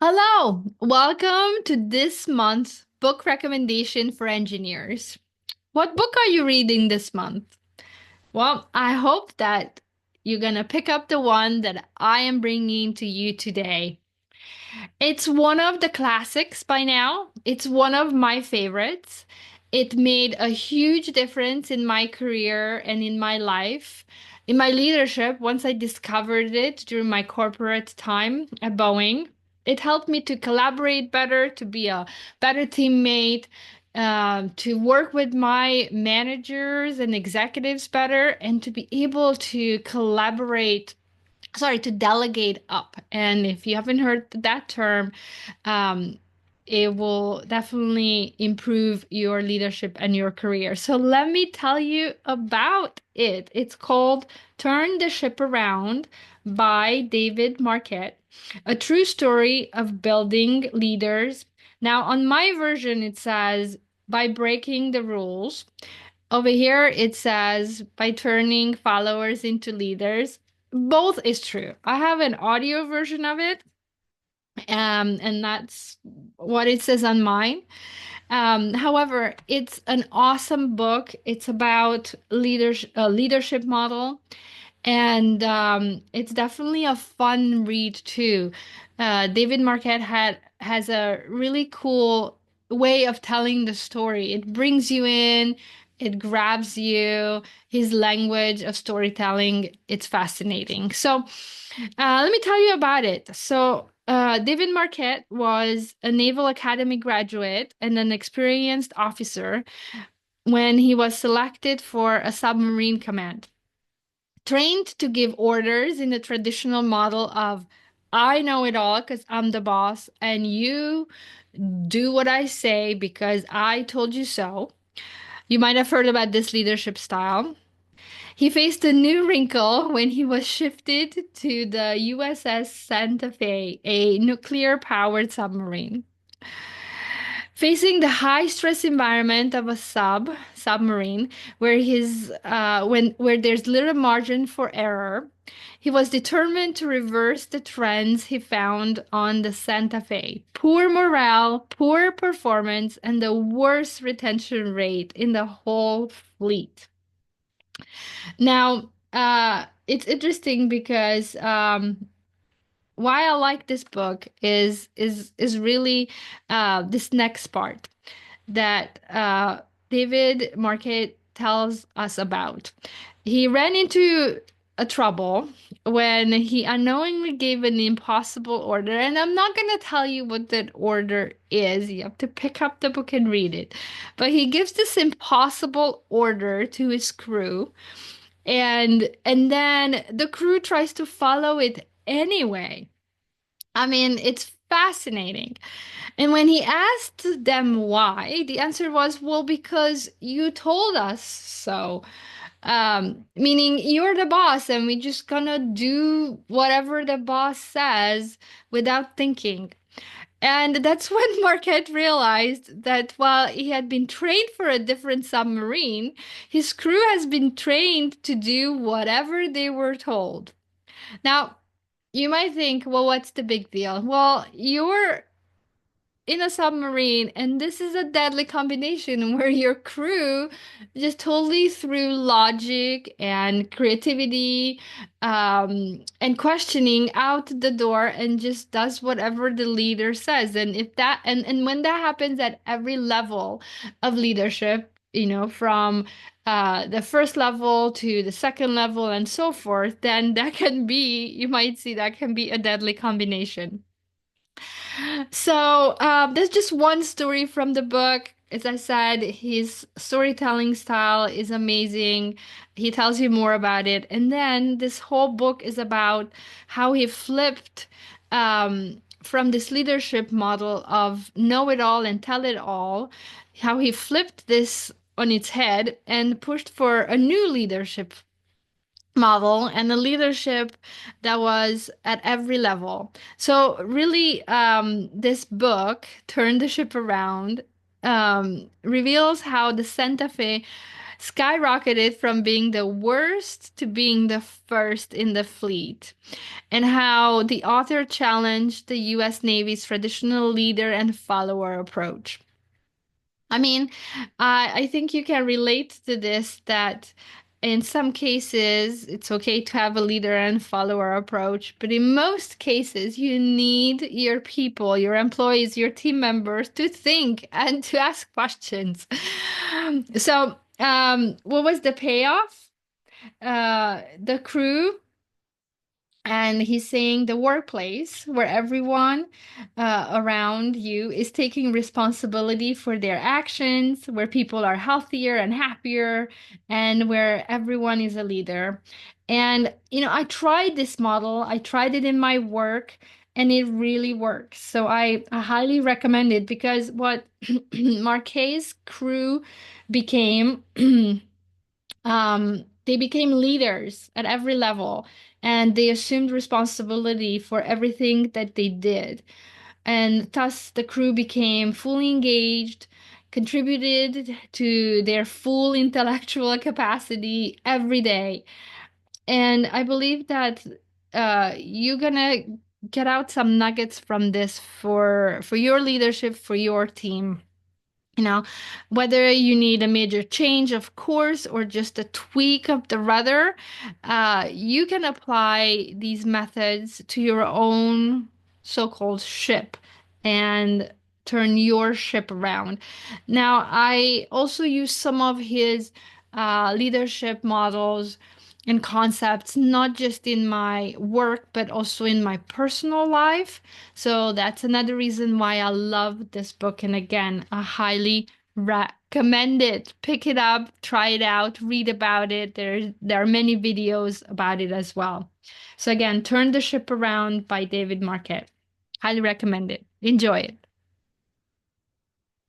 Hello, welcome to this month's book recommendation for engineers. What book are you reading this month? Well, I hope that you're gonna pick up the one that I am bringing to you today. It's one of the classics by now. It's one of my favorites. It made a huge difference in my career and in my life, in my leadership once I discovered it during my corporate time at Boeing. It helped me to collaborate better, to be a better teammate, to work with my managers and executives better, and to be able to to delegate up. And if you haven't heard that term, um, it will definitely improve your leadership and your career. So let me tell you about it. It's called Turn the Ship Around by David Marquet, a true story of building leaders. Now, on my version, it says by breaking the rules. Over here, it says by turning followers into leaders. Both is true. I have an audio version of it, and that's what it says on mine. However, it's an awesome book. It's about leadership model, and it's definitely a fun read too. David Marquette has a really cool way of telling the story. It brings you in, it grabs you. His language of storytelling, it's fascinating. So, let me tell you about it. David Marquette was a Naval Academy graduate and an experienced officer when he was selected for a submarine command. Trained to give orders in the traditional model of I know it all because I'm the boss, and you do what I say because I told you so. You might have heard about this leadership style. He faced a new wrinkle when he was shifted to the USS Santa Fe, a nuclear-powered submarine. Facing the high stress environment of a submarine where there's little margin for error, he was determined to reverse the trends he found on the Santa Fe. Poor morale, poor performance, and the worst retention rate in the whole fleet. Now, it's interesting because why I like this book is really this next part that David Marquet tells us about. He ran into a trouble when he unknowingly gave an impossible order, and I'm not going to tell you what that order is. You have to pick up the book and read it. But he gives this impossible order to his crew, and then the crew tries to follow it anyway. I mean, it's fascinating. And when he asked them why, the answer was, well, because you told us so. Meaning you're the boss and we just gonna do whatever the boss says without thinking. And that's when Marquette realized that while he had been trained for a different submarine, his crew has been trained to do whatever they were told. Now, you might think, well, what's the big deal? Well, you're in a submarine, and this is a deadly combination where your crew just totally through logic and creativity and questioning out the door and just does whatever the leader says. And if that and when that happens at every level of leadership, from the first level to the second level and so forth, then you might see that can be a deadly combination. So, there's just one story from the book. As I said, his storytelling style is amazing. He tells you more about it. And then this whole book is about how he flipped from this leadership model of know it all and tell it all, how he flipped this on its head and pushed for a new leadership model and a leadership that was at every level. So really, this book, Turn the Ship Around, reveals how the Santa Fe skyrocketed from being the worst to being the first in the fleet, and how the author challenged the US Navy's traditional leader and follower approach. I mean, I think you can relate to this that in some cases it's okay to have a leader and follower approach, but in most cases you need your people, your employees, your team members to think and to ask questions. So, what was the payoff? The crew, and he's saying the workplace where everyone around you is taking responsibility for their actions, where people are healthier and happier, and where everyone is a leader. And, I tried this model, I tried it in my work, and it really works. So I highly recommend it because what Marquet's crew became. They became leaders at every level, and they assumed responsibility for everything that they did. And thus, the crew became fully engaged, contributed to their full intellectual capacity every day. And I believe that you're gonna get out some nuggets from this for your leadership, for your team. You know, whether you need a major change of course or just a tweak of the rudder, you can apply these methods to your own so-called ship and turn your ship around. Now, I also use some of his leadership models and concepts, not just in my work, but also in my personal life. So that's another reason why I love this book. And again, I highly recommend it. Pick it up, try it out, read about it. There are many videos about it as well. So again, Turn the Ship Around by David Marquet. Highly recommend it. Enjoy it.